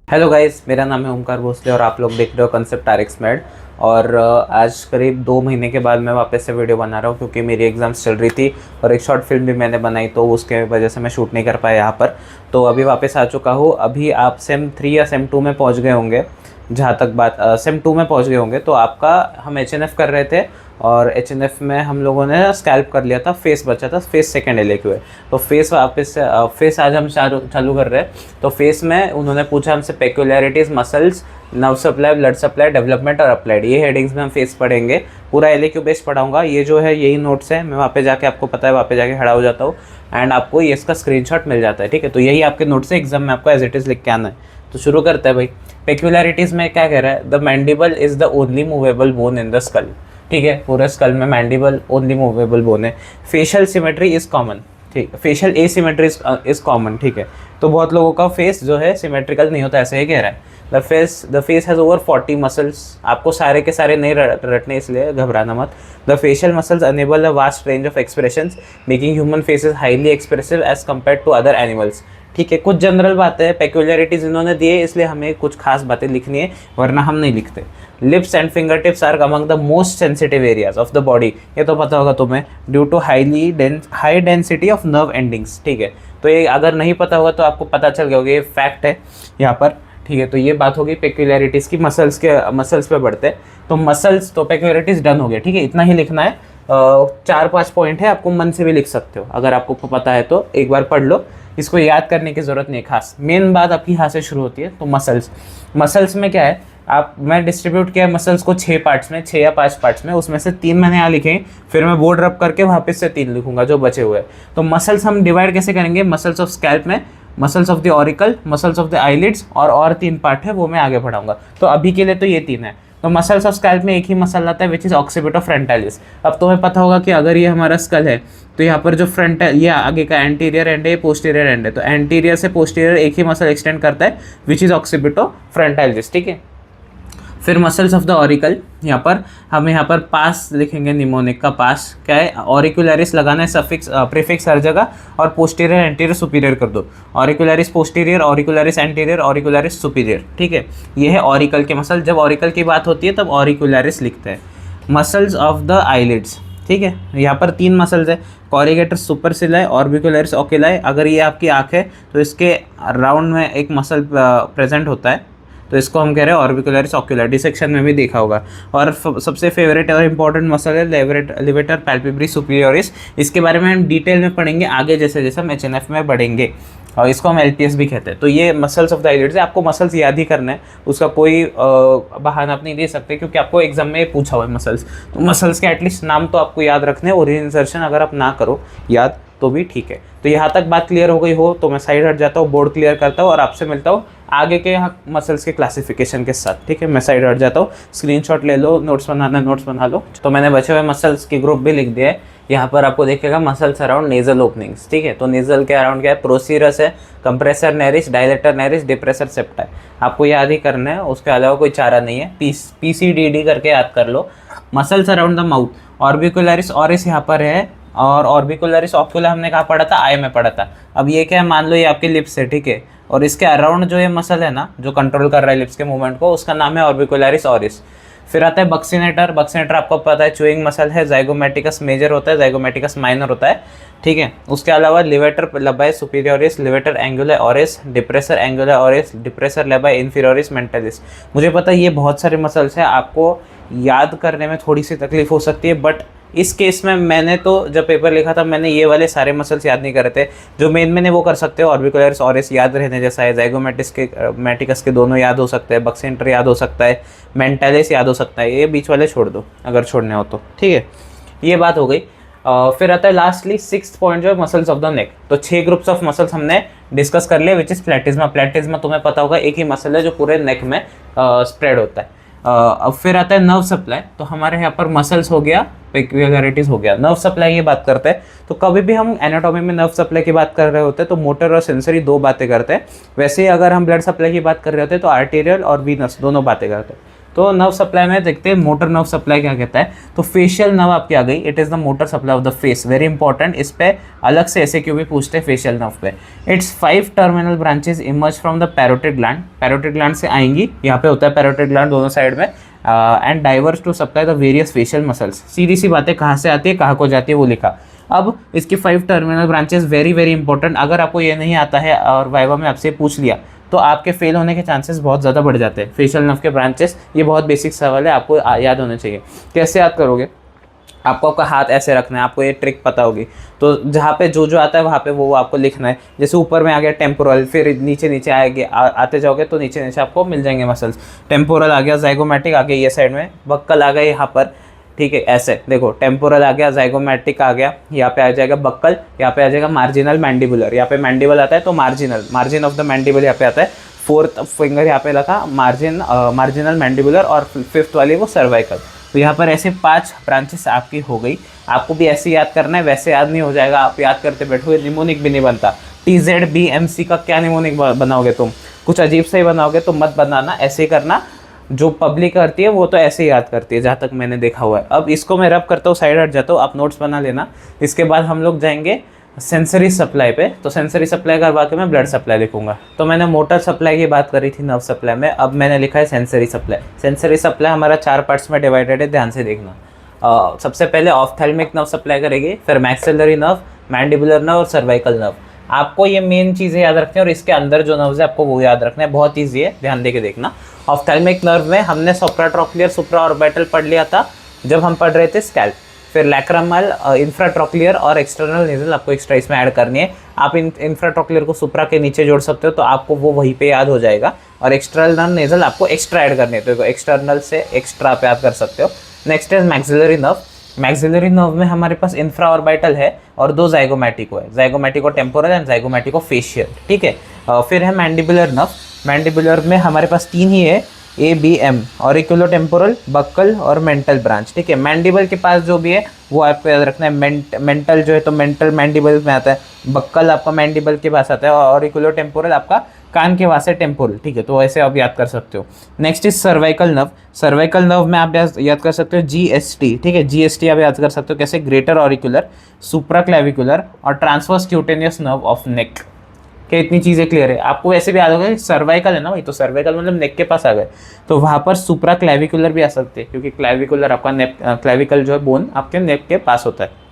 Hello guys, मेरा नाम है ओमकार भोसले और आप लोग देख रहे हो कंसेप्ट आरएक्स मेड। और आज करीब 2 महीने के बाद मैं वापस से वीडियो बना रहा हूँ क्योंकि मेरी एग्ज़ाम्स चल रही थी और एक शॉर्ट फिल्म भी मैंने बनाई, तो उसके वजह से मैं शूट नहीं कर पाया यहाँ पर। तो अभी वापस आ चुका हूँ। अभी आप सेम 3 या सेम 2 में पहुँच गए होंगे। जहाँ तक बात सेम 2 में पहुँच गए होंगे तो आपका हम एचएनएफ कर रहे थे और एचएनएफ में हम लोगों ने स्कैल्प कर लिया था। फेस बचा था, फेस सेकेंड एलएक्यू है। तो फेस वापस से फेस आज हम चालू कर रहे हैं। तो फेस में उन्होंने पूछा हमसे peculiarities, muscles, nerve supply, blood supply, development और अप्लाइड, ये हेडिंग्स में हम फेस पढ़ेंगे। पूरा एलएक्यू बेस्ड पढ़ाऊंगा। ये जो है यही नोट्स है, मैं वहाँ पे जाके आपको पता है वहाँ पे जाके खड़ा हो जाता हूँ एंड आपको ये इसका स्क्रीनशॉट मिल जाता है। ठीक है, तो यही आपके नोट्स है, एग्जाम में आपको एज इट इज़ लिख के आना है। तो शुरू करते हैं भाई। पेक्युलरिटीज़ में क्या कह रहा है, the mandible is the only movable bone in the skull. ठीक है, पूरे स्कल में मैंडिबल ओनली मूवेबल बोन है। Facial symmetry is common. ठीक, फेशियल एसिमेट्री इज़ कॉमन। ठीक है, तो बहुत लोगों का फेस जो है सिमेट्रिकल नहीं होता, ऐसे ही कह रहा है। The face has over 40 muscles. आपको सारे के सारे नहीं रटने, इसलिए घबराना मत। The facial muscles enable a vast range of expressions making human faces highly expressive as compare to other animals. ठीक है, कुछ जनरल बातें पेक्युलरिटीज इन्होंने दी है, इसलिए हमें कुछ खास बातें लिखनी है, वरना हम नहीं लिखते। Lips and finger tips are among the most sensitive areas of the body. ये तो पता होगा तुम्हें, due to high density of nerve endings. ठीक है, तो ये अगर नहीं पता होगा तो आपको पता चल गया होगा, ये फैक्ट है यहाँ पर। ठीक है, तो ये बात होगी पेक्युलरिटीज़ की। मसल्स पे बढ़ते हैं। तो मसल्स तो पेक्युलरिटीज़ डन हो गया। ठीक है, इतना ही लिखना है। 4-5 पॉइंट है, आपको मन से भी लिख सकते हो, अगर आपको पता है तो एक बार पढ़ लो। इसको याद करने की ज़रूरत नहीं खास। मेन बात आपकी यहाँ से शुरू होती है। तो मसल्स में क्या है, मैं डिस्ट्रीब्यूट किया मसल्स को 6 पार्ट्स में, 6 या 5 पार्ट्स में। उसमें से 3 मैंने यहाँ लिखे, फिर मैं बोर्ड रब करके वापस से 3 लिखूंगा जो बचे हुए। तो मसल्स हम डिवाइड कैसे करेंगे, मसल्स ऑफ स्कैल्प में muscles of the auricle, muscles of the eyelids और 3 पार्ट है, वो मैं आगे पढ़ाऊंगा। तो अभी के लिए तो ये 3 है। तो मसल्स ऑफ स्कैल्प में एक ही मसल आता है विच इज ऑक्सीपिटो फ्रंटालिस। अब तुम्हें पता होगा कि अगर ये हमारा स्कल है तो यहाँ पर जो फ्रंटल, ये आगे का एंटीरियर एंड है, पोस्टीरियर एंड है। तो एंटीरियर से पोस्टीरियर एक ही मसल एक्सटेंड करता है विच इज ऑक्सीपिटो फ्रंटालिस। ठीक है, फिर मसल्स ऑफ द ऑरिकल, यहाँ पर हम यहाँ पर पास लिखेंगे, निमोनिक का पास क्या है, ऑरिकुलरिस लगाना है, सफिक्स प्रीफिक्स हर जगह, और पोस्टीरियर एंटीरियर सुपीरियर कर दो। ऑरिकुलरिस पोस्टीरियर, ऑरिकुलरिस एंटीरियर, ऑरिकुलरिस सुपीरियर। ठीक है, ये है ऑरिकल के मसल। जब ऑरिकल की बात होती है तब ऑरिकुलरिस लिखते हैं। मसल्स ऑफ द आईलिड्स, ठीक है, यहाँ पर 3 मसल्स है, कॉरिगेटर सुपरसिलाई, ऑर्बिकुलरिस ओकुलाई। अगर ये आपकी आँख है तो इसके राउंड में एक मसल प्रेजेंट होता है, तो इसको हम कह रहे हैं ऑर्बिकुलरिस ओकुलर। डिसेक्शन में भी देखा होगा। और सबसे फेवरेट और इंपॉर्टेंट मसल है लेवेटर पैल्पेब्री सुपीरियोरिस। इसके बारे में हम डिटेल में पढ़ेंगे आगे, जैसे जैसे हम एचएनएफ में बढ़ेंगे, और इसको हम एलपीएस भी कहते हैं। तो ये मसल्स ऑफ द आईलिड्स है। आपको मसल्स याद ही करना है, उसका कोई बहाना आप नहीं दे सकते क्योंकि आपको एग्जाम में पूछा हुआ है मसल्स। तो मसल्स के एटलीस्ट नाम तो आपको याद रखने। ओरिजिन इंसर्शन अगर आप ना करो याद तो भी ठीक है। तो यहाँ तक बात क्लियर हो गई हो तो मैं साइड हट जाता हूँ, बोर्ड क्लियर करता हूँ और आपसे मिलता हूँ आगे के यहाँ मसल्स के क्लासिफिकेशन के साथ। ठीक है, मैं साइड हट जाता हूँ, स्क्रीनशॉट ले लो, नोट्स बनाना नोट्स बना लो। तो मैंने बचे हुए मसल्स की ग्रुप भी लिख दिया है। यहाँ पर आपको देखेगा मसल्स अराउंड नेजल ओपनिंग्स। ठीक है, तो नेजल के अराउंड क्या है, प्रोसीरस है, compressor naris, dilator naris, depressor septa है। आपको याद ही करना है, उसके अलावा कोई चारा नहीं है। पीसीडीडी करके याद कर लो। Muscles around the mouth, orbicularis oris यहाँ पर है, और ऑर्बिकुलरिस ओकुला हमने कहाँ पढ़ा था, आई में पढ़ा था। अब ये क्या है, मान लो ये आपके लिप्स है। ठीक है, और इसके अराउंड जो ये मसल है ना, जो कंट्रोल कर रहा है लिप्स के मूवमेंट को, उसका नाम है ऑर्बिकुलरिस ऑरिस। फिर आता है बक्सीनेटर। बक्सीनेटर आपको पता है च्यूइंग मसल है, जाइगोमेटिकस मेजर होता है, जाइगोमेटिकस माइनर होता है। ठीक है, उसके अलावा levator labii superioris, levator angular oris, depressor angular oris, depressor labii inferioris mentalis. मुझे पता है ये बहुत सारे मसल्स हैं, आपको याद करने में थोड़ी सी तकलीफ हो सकती है, बट इस केस में मैंने तो जब पेपर लिखा था मैंने ये वाले सारे मसल्स याद नहीं करे थे। जो मेन मैंने वो कर सकते हो, ऑर्बिकुलरिस ऑरिस याद रहने जैसा है, जाइगोमेटिकस के दोनों याद हो सकते हैं, बक्सेंटर याद हो सकता है, मेंटालिस याद हो सकता है। ये बीच वाले छोड़ दो अगर छोड़ने हो तो। ठीक है, ये बात हो गई। फिर आता है लास्टली 6th पॉइंट जो है मसल्स ऑफ द नेक। तो 6 ग्रुप्स ऑफ मसल्स हमने डिस्कस कर लिए, विच इज प्लेटिज्मा। प्लेटिज्मा तुम्हें पता होगा एक ही मसल है जो पूरे नेक में स्प्रेड होता है। अब फिर आता है नर्व सप्लाई। तो हमारे यहाँ पर मसल्स हो गया, पेक्युलरिटीज हो गया, नर्व सप्लाई की बात करते हैं। तो कभी भी हम एनाटॉमी में नर्व सप्लाई की बात कर रहे होते हैं तो मोटर और सेंसरी 2 बातें करते हैं। वैसे ही अगर हम ब्लड सप्लाई की बात कर रहे होते हैं तो आर्टेरियल और वीनस दोनों बातें करते हैं। तो नर्व सप्लाई में देखते हैं मोटर नर्व सप्लाई क्या कहता है। तो फेशियल नर्व आपकी आ गई, it is the motor supply of the face, very important. इस पे अलग से ऐसे क्यों भी पूछते हैं फेशियल नर्व पे। It's 5 terminal branches emerge from the parotid gland, parotid gland से आएंगी, यहाँ पे होता है पैरोटिड ग्लैंड दोनों साइड में, and diverse to supply the various facial muscles. सीधी सी बातें, कहाँ से आती है कहाँ को जाती है वो लिखा। अब इसकी 5 terminal branches very very important. अगर आपको ये नहीं आता है और वाइवा में आपसे पूछ लिया तो आपके फेल होने के चांसेस बहुत ज़्यादा बढ़ जाते हैं। फेशियल नर्व के ब्रांचेस, ये बहुत बेसिक सवाल है, आपको याद होना चाहिए। कैसे याद करोगे? आपको आपका हाथ ऐसे रखना है, आपको ये ट्रिक पता होगी। तो जहाँ पे जो आता है वहाँ पे वो आपको लिखना है। जैसे ऊपर में आ गया टेम्पोरल, फिर नीचे नीचे आएंगे, आते जाओगे तो नीचे नीचे आपको मिल जाएंगे मसल्स। टेम्पोरल आ गया, ज़ाइगोमैटिक आ गया ये साइड में, बक्कल आ गया यहाँ पर, ठीक है। ऐसे देखो, टेम्पोरल आ गया, ज़ाइगोमैटिक आ गया, यहाँ पे आ जाएगा बक्कल, यहाँ पे आ जाएगा मार्जिनल मैंडिबुलर, यहाँ पे मैंडिबल आता है तो मार्जिन ऑफ द मैंडिबल यहाँ पे आता है। 4th फिंगर यहाँ पे लगा मार्जिनल मैंडिबुलर, और 5th वाली वो सर्वाइकल। तो यहाँ पर ऐसे 5 ब्रांचेस आपकी हो गई। आपको भी ऐसे याद करना है, वैसे याद नहीं हो जाएगा। आप याद करते बैठोगे निमोनिक भी नहीं बनता। TZBMC का क्या निमोनिक बनाओगे तुम? कुछ अजीब से ही बनाओगे तो मत बनाना, ऐसे ही करना। जो पब्लिक करती है वो तो ऐसे ही याद करती है, जहाँ तक मैंने देखा हुआ है। अब इसको मैं रब करता हूँ, साइड हट जाता हूँ, आप नोट्स बना लेना। इसके बाद हम लोग जाएंगे सेंसरी सप्लाई पे। तो सेंसरी सप्लाई करवा के मैं ब्लड सप्लाई लिखूंगा। तो मैंने मोटर सप्लाई की बात करी थी नर्व सप्लाई में, अब मैंने लिखा है सेंसरी सप्लाई। सेंसरी सप्लाई हमारा 4 पार्ट्स में डिवाइडेड है, ध्यान से देखना। सबसे पहले ऑफ्थेल्मिक नर्व सप्लाई करेगी, फिर मैक्सिलरी नर्व, मैंडिबुलर नर्व और सर्वाइकल नर्व। आपको ये मेन चीज़ें याद रखनी है, और इसके अंदर जो नर्व्स है आपको वो याद रखना है, बहुत ईजी है, ध्यान देके देखना। ऑफ्थेल्मिक नर्व में हमने सुप्राट्रोक्लियर सुप्राऑर्बिटल पढ़ लिया था जब हम पढ़ रहे थे स्कैल्प। फिर लैक्रामल, इंफ्राट्रोक्लियर और एक्सटर्नल नेजल आपको एक्स्ट्रा इसमें ऐड करनी है। आप इंफ्राट्रोक्लियर को सुप्रा के नीचे जोड़ सकते हो तो आपको वो वहीं पे याद हो जाएगा, और एक्सटर्नल नेजल आपको एक्स्ट्रा ऐड करनी है, तो एक्सटर्नल से एक्स्ट्रा आप याद कर सकते हो। Next is maxillary nerve. Maxillary nerve में हमारे पास इंफ्राऑर्बिटल है और 2 ज़ाइगोमैटिको है, ज़ाइगोमैटिको टेम्पोरल एंड ज़ाइगोमैटिको फेशियल, ठीक है। फिर है मैंडिबुलर नर्व। मैंडिबुलर में हमारे पास 3 ही है, ABM, ऑरिकुलोटेम्पोरल, बक्कल और मेंटल ब्रांच, ठीक है। मैंडिबल के पास जो भी है वो आपको याद रखना है। मेंटल जो है तो मेंटल मैंडिबल में आता है, बक्कल आपका मैंडिबल के पास आता है, और ऑरिकुलोटेम्पोरल आपका कान के पास है टेम्पोरल, ठीक है। तो ऐसे आप याद कर सकते हो। Next is cervical nerve. Cervical nerve में आप याद कर सकते हो GST, ठीक है। GST आप याद कर सकते हो कैसे? ग्रेटर ऑरिकुलर, सुप्रा क्लेविकुलर और transverse cutaneous nerve of neck. क्या इतनी चीज़ें क्लियर है? आपको वैसे भी याद होगा सर्वाइकल है ना भाई, तो सर्वाइकल मतलब नेक के पास आ गए, तो वहाँ पर सुप्रा क्लेविकुलर भी आ सकते हैं, क्योंकि क्लेविकुलर आपका क्लेविकल जो है बोन आपके नेक के पास होता है।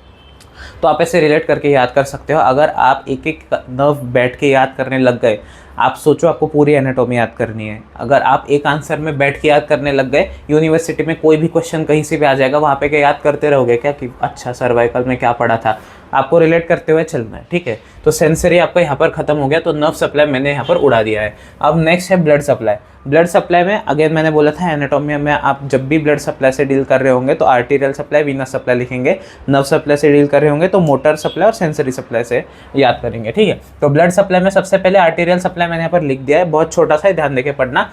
तो आप ऐसे रिलेट करके याद कर सकते हो। अगर आप एक एक नर्व बैठ के याद करने लग गए, आप सोचो आपको पूरी एनाटॉमी याद करनी है। अगर आप एक आंसर में बैठ के याद करने लग गए, यूनिवर्सिटी में कोई भी क्वेश्चन कहीं से भी आ जाएगा, वहाँ पे क्या याद करते रहोगे क्या कि अच्छा सर्वाइकल में क्या पढ़ा था? आपको रिलेट करते हुए चलना है, ठीक है। तो सेंसरी आपका यहाँ पर खत्म हो गया, तो नर्व सप्लाई मैंने यहाँ पर उड़ा दिया है। अब नेक्स्ट है ब्लड सप्लाई। ब्लड सप्लाई में अगेन मैंने बोला था एनाटॉमी में आप जब भी ब्लड सप्लाई से डील कर रहे होंगे तो आर्टीरियल सप्लाई, वीनस सप्लाई लिखेंगे। नर्व सप्लाई से डील कर रहे होंगे तो मोटर सप्लाई और सेंसरी सप्लाई से याद करेंगे, ठीक है। तो ब्लड सप्लाई में सबसे पहले आर्टीरियल सप्लाई मैंने यहाँ पर लिख दिया है, बहुत छोटा सा है, ध्यान देके पढ़ना।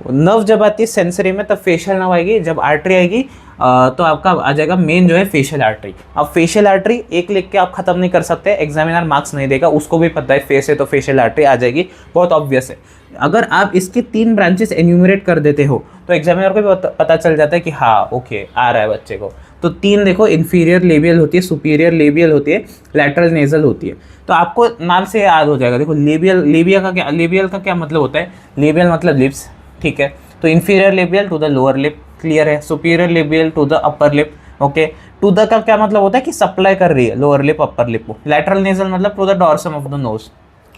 नर्व जब आती है सेंसरी में तब फेशियल नर्व आएगी, जब आर्टरी आएगी तो आपका आ जाएगा मेन जो है फेशियल आर्टरी। अब फेशियल आर्टरी एक लिख के आप खत्म नहीं कर सकते, एग्जामिनर मार्क्स नहीं देगा, उसको भी पता है फेस है तो फेशियल आर्टरी आ जाएगी, बहुत ऑब्वियस है। अगर आप इसके 3 ब्रांचेस एन्यूमरेट कर देते हो तो एग्जामिनर को भी पता चल जाता है कि हाँ ओके आ रहा है बच्चे को। तो 3 देखो, इन्फीरियर लेबियल होती है, सुपीरियर लेबियल होती है, लैटरल नेजल होती है। तो आपको नाम से याद हो जाएगा। देखो लेबियल का क्या मतलब होता है? लेबियल मतलब लिप्स, ठीक है। तो inferior labial to the lower lip, clear है। Superior labial to the upper lip, okay. To the का क्या मतलब होता है कि सप्लाई कर रही है लोअर लिप अपर लिप को। लैटरल नेजल मतलब to the dorsum of the nose,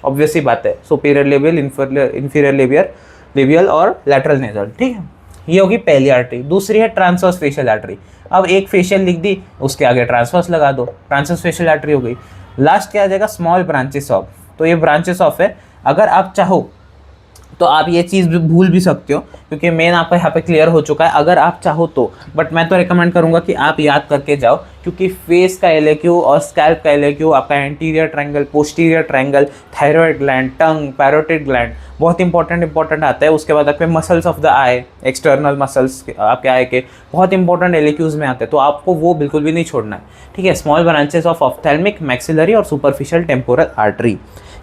obvious ही बात है। सुपीरियर लेबियल, इन्फीरियर लेबियल और लैटरल नेजल, ठीक है। ये होगी पहली आर्टरी। दूसरी है ट्रांसवर्स फेशियल आर्टरी। अब एक फेशियल लिख दी, उसके आगे ट्रांसवर्स लगा दो, ट्रांसवर्स फेशियल आर्टरी हो गई। लास्ट क्या आ जाएगा? Small branches of. तो ये ब्रांचेस ऑफ है। अगर आप चाहो तो आप ये चीज़ भी भूल भी सकते हो, क्योंकि मेन आपका यहाँ पे क्लियर हो चुका है। अगर आप चाहो तो, बट मैं तो रिकमेंड करूँगा कि आप याद करके जाओ, क्योंकि फेस का LAQ और स्कैल्प का LAQ, आपका anterior triangle, posterior triangle, thyroid gland, tongue, parotid gland बहुत इंपॉर्टेंट आता है। उसके बाद आपके muscles of the eye, external muscles आपके आई के बहुत इंपॉर्टेंट LAQs में आते हैं, तो आपको वो बिल्कुल भी नहीं छोड़ना है, ठीक है। स्मॉल ब्रांचेस ऑफ ऑफ्थेल्मिक, मैक्सिलरी और सुपरफिशियल टेम्पोरल आर्टरी।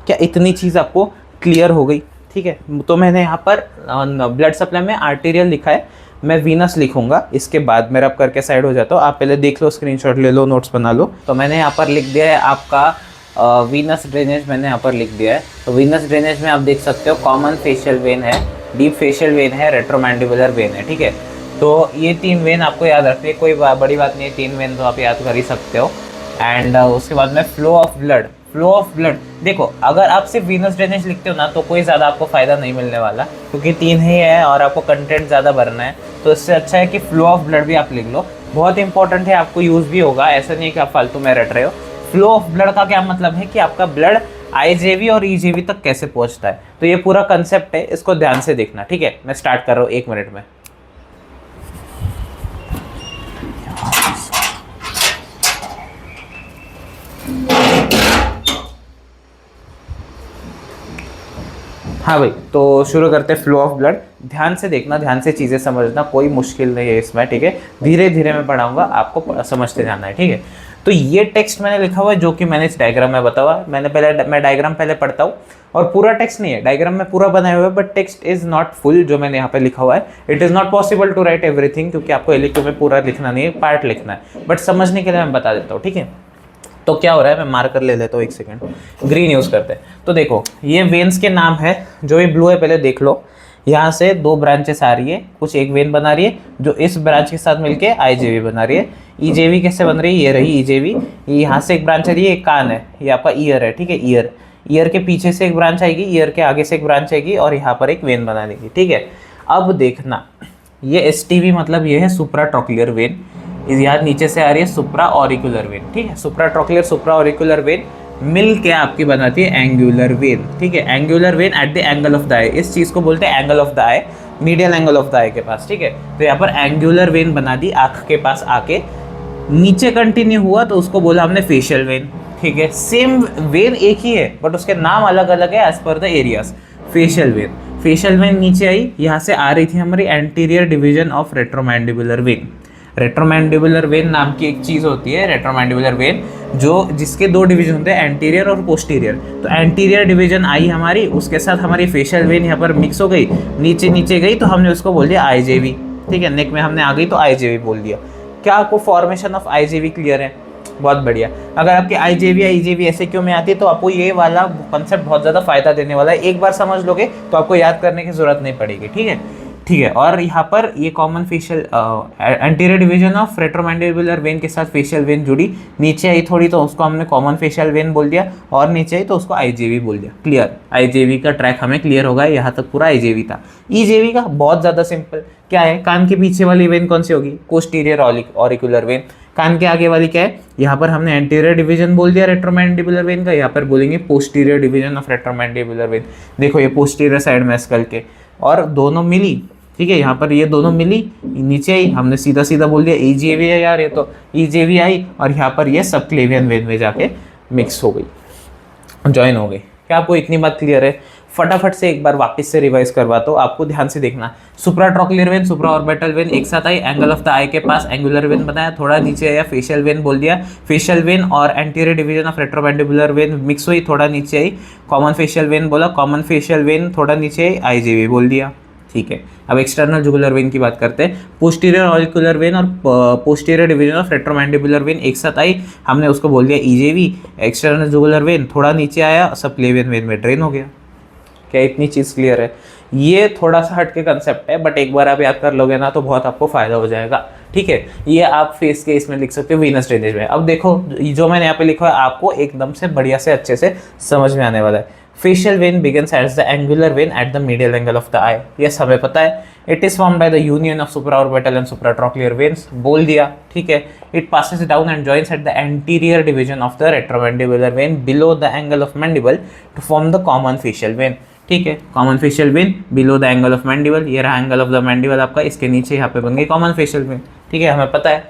क्या इतनी चीज़ आपको क्लियर हो गई? ठीक है। तो मैंने यहाँ पर ब्लड सप्लाई में आर्टीरियल लिखा है, मैं वीनस लिखूंगा, इसके बाद मैं रब करके साइड हो जाता हूँ। आप पहले देख लो, स्क्रीनशॉट ले लो, नोट्स बना लो। तो मैंने यहाँ पर लिख दिया है आपका वीनस ड्रेनेज, मैंने यहाँ पर लिख दिया है। तो वीनस ड्रेनेज में आप देख सकते हो कॉमन फेशियल वेन है, डीप फेशियल वेन है, रेट्रोमैंडिबुलर वेन है, ठीक है। तो ये 3 वेन आपको याद रखनी है, कोई बड़ी बात नहीं है, 3 वेन तो आप याद कर ही सकते हो। एंड उसके बाद में flow of blood, flow of blood देखो, अगर आप सिर्फ वीनस ड्रेनेज लिखते हो ना तो कोई ज़्यादा आपको फ़ायदा नहीं मिलने वाला, क्योंकि 3 ही है और आपको कंटेंट ज़्यादा भरना है। तो इससे अच्छा है कि फ्लो ऑफ ब्लड भी आप लिख लो, बहुत इंपॉर्टेंट है, आपको यूज़ भी होगा, ऐसा नहीं है कि आप फालतू में रट रहे हो। फ्लो ऑफ ब्लड का क्या मतलब है कि आपका ब्लड आईजेवी और ईजेवी तक कैसे पहुंचता है, तो ये पूरा कंसेप्ट है, इसको ध्यान से देखना, ठीक है। मैं स्टार्ट कर रहा हूँ 1 मिनट में। हाँ भाई, तो शुरू करते हैं फ्लो ऑफ ब्लड। ध्यान से देखना, ध्यान से चीज़ें समझना, कोई मुश्किल नहीं है इसमें, ठीक है। धीरे धीरे मैं पढ़ाऊंगा, आपको समझते जाना है, ठीक है। तो ये टेक्स्ट मैंने लिखा हुआ है जो कि मैंने इस डायग्राम में बताया। मैं डायग्राम पहले पढ़ता हूँ, और पूरा टेक्स्ट नहीं है, डायग्राम में पूरा बनाया हुआ है, but text is not full जो मैंने यहाँ पे लिखा हुआ है। It is not possible to write everything, क्योंकि आपको एलिक्यू में पूरा लिखना नहीं है, पार्ट लिखना है, बट समझने के लिए मैं बता देता हूँ, ठीक है। तो क्या हो रहा है, मैं मार्कर ले लेता हूँ, 1 सेकेंड, ग्रीन यूज़ करते हैं। तो देखो, ये वेन्स के नाम है, जो ये ब्लू है पहले देख लो। यहाँ से 2 ब्रांचेस आ रही है, कुछ एक वेन बना रही है जो इस ब्रांच के साथ मिलके आईजेवी बना रही है। ईजेवी कैसे बन रही है, ये रही ईजेवी, यहाँ से एक ब्रांच आ रही है, एक कान है, ये आपका ईयर है, ठीक है। ईयर के पीछे से एक ब्रांच आएगी, ईयर के आगे से एक ब्रांच आएगी, और यहाँ पर एक वेन बना देगी, ठीक है। अब देखना, ये एसटीवी मतलब ये है सुप्रा ट्रॉक्लियर वेन, यहाँ नीचे से आ रही है सुप्रा ऑरिकुलर वेन, ठीक है। Supra trochlear, supra auricular vein मिल के आपकी बनाती है एंगुलर वेन, ठीक है। Angular vein at the angle of the eye, इस चीज़ को बोलते हैं angle of the eye, medial angle of the eye के पास, ठीक है। तो यहाँ पर एंगुलर वेन बना दी, आँख के पास आके नीचे कंटिन्यू हुआ तो उसको बोला हमने फेशियल वेन, ठीक है। सेम वेन एक ही है बट उसके नाम अलग अलग है as per the areas. Facial vein नीचे आई, यहाँ से आ रही थी हमारी anterior division of retromandibular vein. Retromandibular vein नाम की एक चीज़ होती है, रेट्रोमैंडिबुलर वेन, जिसके 2 डिवीजन होते हैं, एंटीरियर और पोस्टीरियर। तो एंटीरियर डिवीजन आई हमारी, उसके साथ हमारी फेशियल वेन यहाँ पर मिक्स हो गई, नीचे गई तो हमने उसको बोल दिया आईजेवी, ठीक है। नेक में हमने आ गई तो आईजेवी बोल दिया। क्या आपको फॉर्मेशन ऑफ आईजेवी क्लियर है? बहुत बढ़िया। अगर आपके आईजेवी या ईजेवी ऐसे क्यों में आती है तो आपको ये वाला कंसेप्ट बहुत ज़्यादा फायदा देने वाला है। एक बार समझ लोगे तो आपको याद करने की जरूरत नहीं पड़ेगी, ठीक है, ठीक है। और यहाँ पर ये common facial anterior division of retromandibular vein के साथ फेशियल वेन जुड़ी, नीचे आई थोड़ी तो उसको हमने कॉमन फेशियल वेन बोल दिया, और नीचे आई तो उसको आईजेवी बोल दिया। क्लियर, आईजेवी का ट्रैक हमें क्लियर होगा, यहाँ तक पूरा आईजेवी था। ईजेवी का बहुत ज़्यादा सिंपल, क्या है, कान के पीछे वाली वेन कौन सी होगी, पोस्टीरियर ऑरिकुलर वेन। कान के आगे वाली क्या है, यहाँ पर हमने एंटीरियर डिवीजन बोल दिया रेट्रोमैंडिबुलर वेन का, यहाँ पर बोलेंगे posterior division of retromandibular when. देखो ये पोस्टीरियर साइड में स्कल के, और दोनों मिली, ठीक है। यहाँ पर ये दोनों मिली, नीचे आई, हमने सीधा बोल दिया ईजेवी है यार, ये तो ईजेवी आई, और यहाँ पर ये सबक्लेवियन वेन में जाके मिक्स हो गई, ज्वाइन हो गई। क्या आपको इतनी बात क्लियर है? फटाफट से एक बार वापस से रिवाइज करवाता हूँ, आपको ध्यान से देखना। Supra trochlear vein, supra orbital vein एक साथ आई, एंगल ऑफ द आई के पास एंगुलर वेन बनाया, थोड़ा नीचे आया फेशियल वेन बोल दिया, फेशियल वेन और anterior division of retromandibular vein mix हुई, थोड़ा नीचे आई, कॉमन फेशियल वेन बोला, कॉमन फेशियल वेन थोड़ा नीचे आई, आईजेवी बोल दिया, ठीक है। अब एक्सटर्नल जुगुलर वेन की बात करते हैं। पोस्टीरियर ऑरिकुलर वेन और posterior division of retromandibular when एक साथ आई, हमने उसको बोल दिया ईजेवी। एक्सटर्नल जुगुलर वेन थोड़ा नीचे आया, सबक्लेवियन वेन में ड्रेन हो गया। क्या इतनी चीज़ क्लियर है? ये थोड़ा सा हटके कंसेप्ट है, बट एक बार आप याद कर लोगे ना तो बहुत आपको फायदा हो जाएगा, ठीक है। ये आप फेस के इसमें लिख सकते हो, वीनस ड्रेनेज में। अब देखो जो मैंने यहाँ पे लिखा है आपको एकदम से बढ़िया से अच्छे से समझ में आने वाला है। Facial vein begins as the angular vein at the medial angle of the eye, yes हमें पता है। It is formed by the union of supraorbital and supratrochlear veins, बोल दिया, ठीक है। It passes down and joins at the anterior division of the retromandibular vein below the angle of mandible to form the common facial vein, ठीक है। Common facial vein below the angle of mandible, ये रहा angle of the mandible आपका, इसके नीचे यहाँ पे बन गई कॉमन फेशियल वेन, ठीक है, हमें पता है।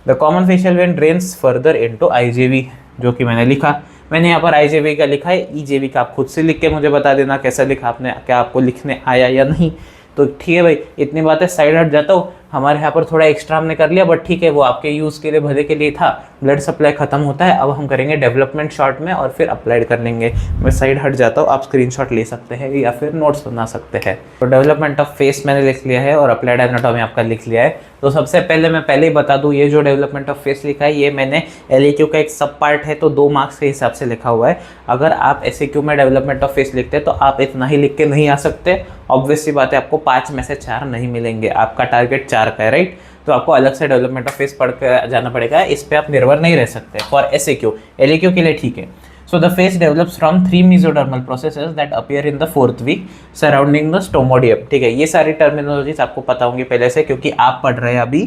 The common facial vein drains further into IJV, जो कि मैंने लिखा। मैंने यहाँ पर आईजेवी का लिखा है, ईजेवी का आप खुद से लिख के मुझे बता देना कैसा लिखा आपने, क्या आपको लिखने आया या नहीं। तो ठीक है भाई, इतनी बातें साइड हट जाता हूँ। हमारे यहाँ पर थोड़ा एक्स्ट्रा हमने कर लिया, बट ठीक है, वो आपके यूज़ के लिए, भले के लिए था। ब्लड सप्लाई खत्म होता है, अब हम करेंगे डेवलपमेंट शॉट में और फिर अप्लाइड कर लेंगे। मैं साइड हट जाता हूँ, आप स्क्रीनशॉट ले सकते हैं या फिर नोट्स बना सकते हैं। तो डेवलपमेंट ऑफ फेस मैंने लिख लिया है और अप्लाइड एनाटॉमी आपका लिख लिया है। तो सबसे पहले मैं पहले ही बता दूँ, ये जो डेवलपमेंट ऑफ फेस लिखा है ये मैंने LAQ का एक सब पार्ट है, तो 2 मार्क्स के हिसाब से लिखा हुआ है। अगर आप SAQ में डेवलपमेंट ऑफ फेस लिखते हैं तो आप इतना ही लिख के नहीं आ सकते। ऑब्वियस सी बात है, आपको 5 में से 4 नहीं मिलेंगे, आपका टारगेट 4 का है, राइट। तो आपको अलग से डेवलपमेंट ऑफ फेस पढ़ के जाना पड़ेगा, इस पे आप निर्भर नहीं रह सकते फॉर SAQ। LAQ के लिए ठीक है। So the face develops from 3 mesodermal processes that appear in the 4th week surrounding the stomodium। ठीक है, ये सारी टर्मिनोलॉजीज आपको पता होंगी पहले से, क्योंकि आप पढ़ रहे हैं अभी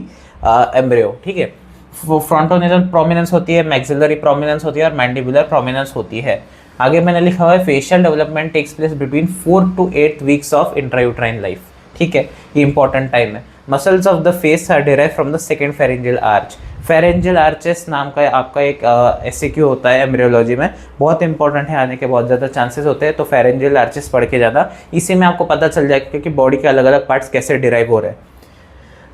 एम्ब्रियो। ठीक है, फ्रंटोनेजल प्रोमिनेंस होती है, मैक्सिलरी प्रोमिनेंस होती है और मैंडिबुलर प्रोमिनेंस होती है। आगे मैंने लिखा हुआ है facial development takes place between 4 to 8 weeks of intrauterine life. ठीक है, ये इंपॉर्टेंट टाइम है। Muscles of the face are derive from the second pharyngeal arch. Pharyngeal arches नाम का आपका एक SAQ होता है एम्ब्रियोलॉजी में, बहुत इंपॉर्टेंट है, आने के बहुत ज़्यादा चांसेस होते हैं। तो फेरेंजियल आर्चेस पढ़ के जाना, इसी में आपको पता चल जाएगा कि बॉडी के अलग अलग पार्ट्स कैसे डिराइव हो रहे हैं।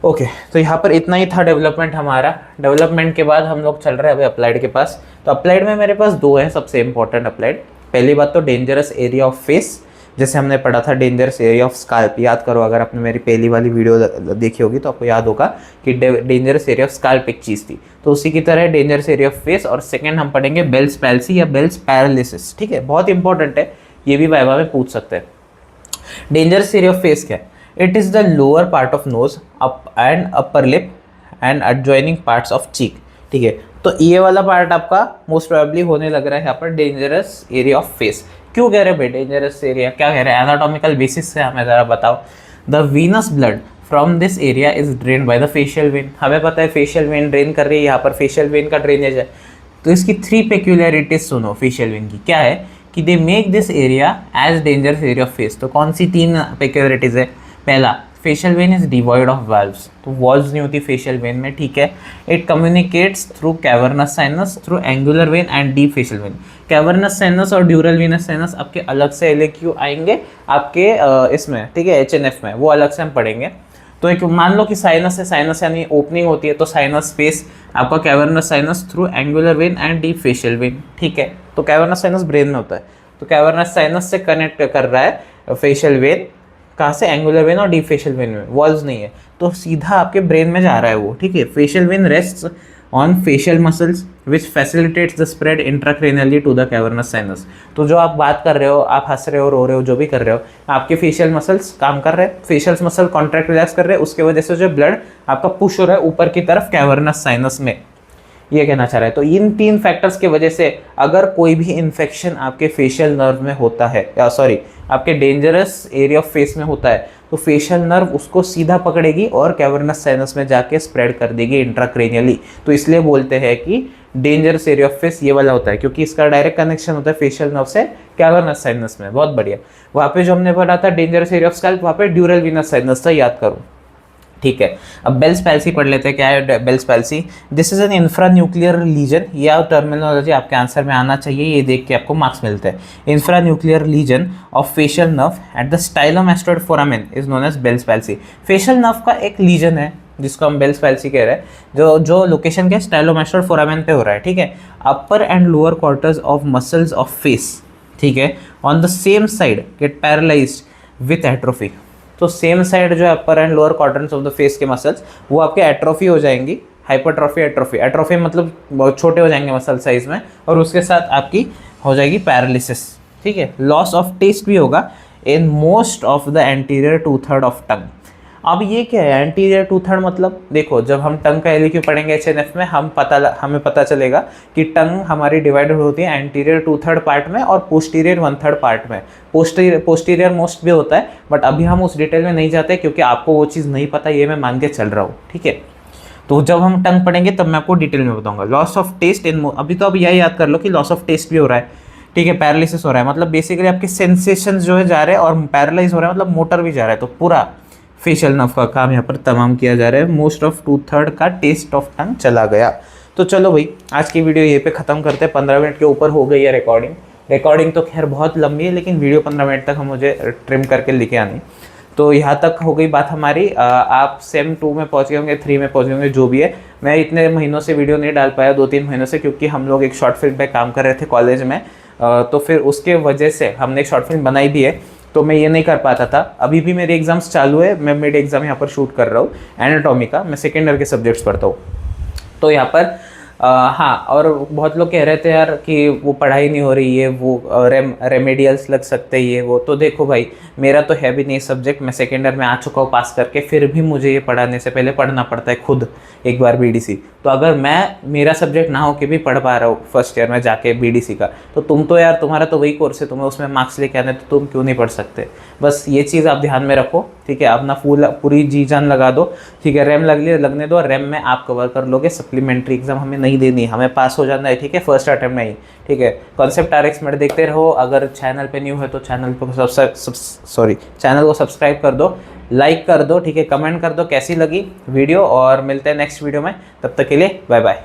ओके, तो यहाँ पर इतना ही था डेवलपमेंट हमारा। डेवलपमेंट के बाद हम लोग चल रहे हैं अभी अप्लाइड के पास। तो अप्लाइड में मेरे पास 2 हैं सबसे इंपॉर्टेंट अप्लाइड। पहली बात तो डेंजरस एरिया ऑफ फेस, जैसे हमने पढ़ा था डेंजरस एरिया ऑफ स्काल्प, याद करो, अगर आपने मेरी पहली वाली वीडियो देखी होगी तो आपको याद होगा कि डेंजरस एरिया ऑफ स्काल्प एक चीज़ थी। तो उसी की तरह डेंजरस एरिया ऑफ फेस, और सेकंड हम पढ़ेंगे बेल्स पैल्सी या बेल्स पैरालिसिस। ठीक है, बहुत इंपॉर्टेंट है, ये भी वाइवा में पूछ सकते हैं। डेंजरस एरिया ऑफ फेस क्या है? It is the lower part of nose up and upper lip and adjoining parts of cheek. ठीक है, तो ये वाला पार्ट आपका मोस्ट प्रोबेबली होने लग रहा है यहाँ पर डेंजरस एरिया ऑफ फेस। क्यों कह रहे हैं भाई डेंजरस एरिया, क्या कह रहे हैं? एनाटॉमिकल बेसिस से हमें ज़रा बताओ। The venous blood from this area is drain by the facial vein. हमें पता है फेशियल वेन ड्रेन कर रही है, यहाँ पर फेशियल वेन का ड्रेनेज है। तो इसकी 3 पेक्यूलरिटीज सुनो फेशियल वेन की। क्या है कि they make this area as dangerous area of face. तो कौन सी 3 पेक्यूलरिटीज है? पहला, facial vein is devoid of valves, तो वॉल्व्स नहीं होती फेशियल वेन में। ठीक है, it communicates through cavernous sinus, through angular vein and deep facial vein. Cavernous sinus और ड्यूरल वेनस साइनस आपके अलग से LAQ आएंगे आपके इसमें, ठीक है, HNF में, वो अलग से हम पढ़ेंगे। तो एक मान लो कि साइनस है, साइनस यानी ओपनिंग होती है, तो साइनस स्पेस आपका cavernous sinus through angular vein and deep facial vein. ठीक है, तो कैवर्नस साइनस ब्रेन में होता है, तो कैवर्नस साइनस से कनेक्ट कर रहा है फेशियल वेन, कहाँ से? एंगुलर वेन और डीप फेशियल वेन में, वॉल्स नहीं है, तो सीधा आपके ब्रेन में जा रहा है वो। ठीक है, facial vein rests on facial muscles which facilitates the spread intracranially to the cavernous sinus. तो जो आप बात कर रहे हो, आप हंस रहे हो, रो रहे हो, जो भी कर रहे हो, आपके फेशियल मसल्स काम कर रहे हैं, फेशियल मसल कॉन्ट्रैक्ट रिलैक्स कर रहे हैं, उसके वजह से जो ब्लड आपका पुश हो रहा है ऊपर की तरफ कैवर्नस साइनस में, ये कहना चाह रहा है। तो इन 3 फैक्टर्स की वजह से अगर कोई भी इन्फेक्शन आपके फेशियल नर्व में होता है, या सॉरी आपके डेंजरस एरिया ऑफ फेस में होता है, तो फेशियल नर्व उसको सीधा पकड़ेगी और कैवर्नस साइनस में जाके स्प्रेड कर देगी इंट्राक्रेनियली। तो इसलिए बोलते हैं कि डेंजरस एरिया ऑफ फेस ये वाला होता है, क्योंकि इसका डायरेक्ट कनेक्शन होता है फेशियल नर्व से कैवर्नस साइनस में। बहुत बढ़िया। वहाँ पे जो हमने पढ़ा था डेंजरस एरिया ऑफ स्कैल्प, वहाँ पे ड्यूरल वीनस साइनस था, याद करो। ठीक है, अब बेल्स पैल्सी पढ़ लेते हैं। क्या है Bell's palsy? This is an infra nuclear lesion. यह टर्मिनोलॉजी आपके आंसर में आना चाहिए, ये देख के आपको मार्क्स मिलते हैं। Infra nuclear lesion of facial nerve at the stylomastoid foramen is known as Bell's palsy. Facial nerve का एक लीजन है जिसको हम बेल्स पैल्सी कह रहे हैं, जो लोकेशन के स्टाइलोमेस्टोइड फोरामेन पे हो रहा है। ठीक है, upper and lower quarters of muscles of face, ठीक है, on the same side get paralysed with atrophy. तो सेम साइड जो upper and lower quadrants of the face के मसल्स वो आपके एट्रोफी हो जाएंगी। हाइपरट्रॉफी, एट्रोफी, एट्रोफी मतलब बहुत छोटे हो जाएंगे मसल साइज में, और उसके साथ आपकी हो जाएगी पैरालिसिस। ठीक है, लॉस ऑफ टेस्ट भी होगा in most of the anterior 2/3 of tongue. अब ये क्या है एंटीरियर 2/3 मतलब? देखो, जब हम टंग का LAQ पढ़ेंगे HNF में, हमें पता चलेगा कि टंग हमारी डिवाइड होती है एंटीरियर 2/3 पार्ट में और पोस्टीरियर 1/3 पार्ट में। पोस्टीरियर मोस्ट भी होता है, बट अभी हम उस डिटेल में नहीं जाते क्योंकि आपको वो चीज़ नहीं पता, ये मैं मान के चल रहा हूँ। ठीक है, तो जब हम टंग पढ़ेंगे तब मैं आपको डिटेल में बताऊंगा। लॉस ऑफ टेस्ट इन, अभी तो अब यह याद कर लो कि लॉस ऑफ टेस्ट भी हो रहा है। ठीक है, पैरालिसिस हो रहा है, मतलब बेसिकली आपके सेंसेशन जो है जा रहे हैं, और पैरालाइज हो रहा है मतलब मोटर भी जा रहा है। तो पूरा फेशियल नर्व का काम यहाँ पर तमाम किया जा रहा है। मोस्ट ऑफ 2/3 का टेस्ट ऑफ टंग चला गया। तो चलो भाई, आज की वीडियो यहीं पे ख़त्म करते हैं। 15 मिनट के ऊपर हो गई है रिकॉर्डिंग तो खैर बहुत लंबी है, लेकिन वीडियो 15 मिनट तक हम मुझे ट्रिम करके लेके आनी। तो यहाँ तक हो गई बात हमारी। आप सेम 2 में पहुँच गए होंगे, 3 में पहुँच गए होंगे, जो भी है। मैं इतने महीनों से वीडियो नहीं डाल पाया, 2-3 महीनों से, क्योंकि हम लोग एक शॉर्ट फिल्म पे काम कर रहे थे कॉलेज में। तो फिर उसके वजह से हमने एक शॉर्ट फिल्म बनाई भी है, तो मैं ये नहीं कर पाता था। अभी भी मेरे एग्जाम्स चालू है, मैं मिड एग्जाम यहाँ पर शूट कर रहा हूँ एनाटॉमी का। मैं सेकेंड ईयर के सब्जेक्ट्स पढ़ता हूँ। तो यहाँ पर हाँ, और बहुत लोग कह रहे थे यार कि वो पढ़ाई नहीं हो रही है, वो रेमेडियल्स लग सकते हैं ये वो। तो देखो भाई, मेरा तो है भी नहीं सब्जेक्ट, मैं सेकेंड ईयर में आ चुका हूँ पास करके, फिर भी मुझे ये पढ़ाने से पहले पढ़ना पड़ता है खुद एक बार बीडीसी। तो अगर मेरा सब्जेक्ट ना हो के भी पढ़ पा रहा हूँ फर्स्ट ईयर में जाके बीडीसी का, तो तुम तो यार, तुम्हारा तो वही कोर्स है, तुम्हें उसमें मार्क्स लेके आने, तो तुम क्यों नहीं पढ़ सकते? बस ये चीज़ आप ध्यान में रखो, ठीक है? अपना पूरी जी जान लगा दो, ठीक है? रैम लगने दो, रैम में आप कवर कर लोगे। सप्लीमेंट्री एग्जाम हमें नहीं देनी, हमें पास हो जाना है, ठीक है? फर्स्ट अटेम्प्ट में ही, ठीक है? कॉन्सेप्ट RX मेड देखते रहो। अगर चैनल पे न्यू है तो चैनल को सब्सक्राइब कर दो, लाइक कर दो, ठीक है? कमेंट कर दो कैसी लगी वीडियो, और मिलते हैं नेक्स्ट वीडियो में। तब तक के लिए बाय बाय।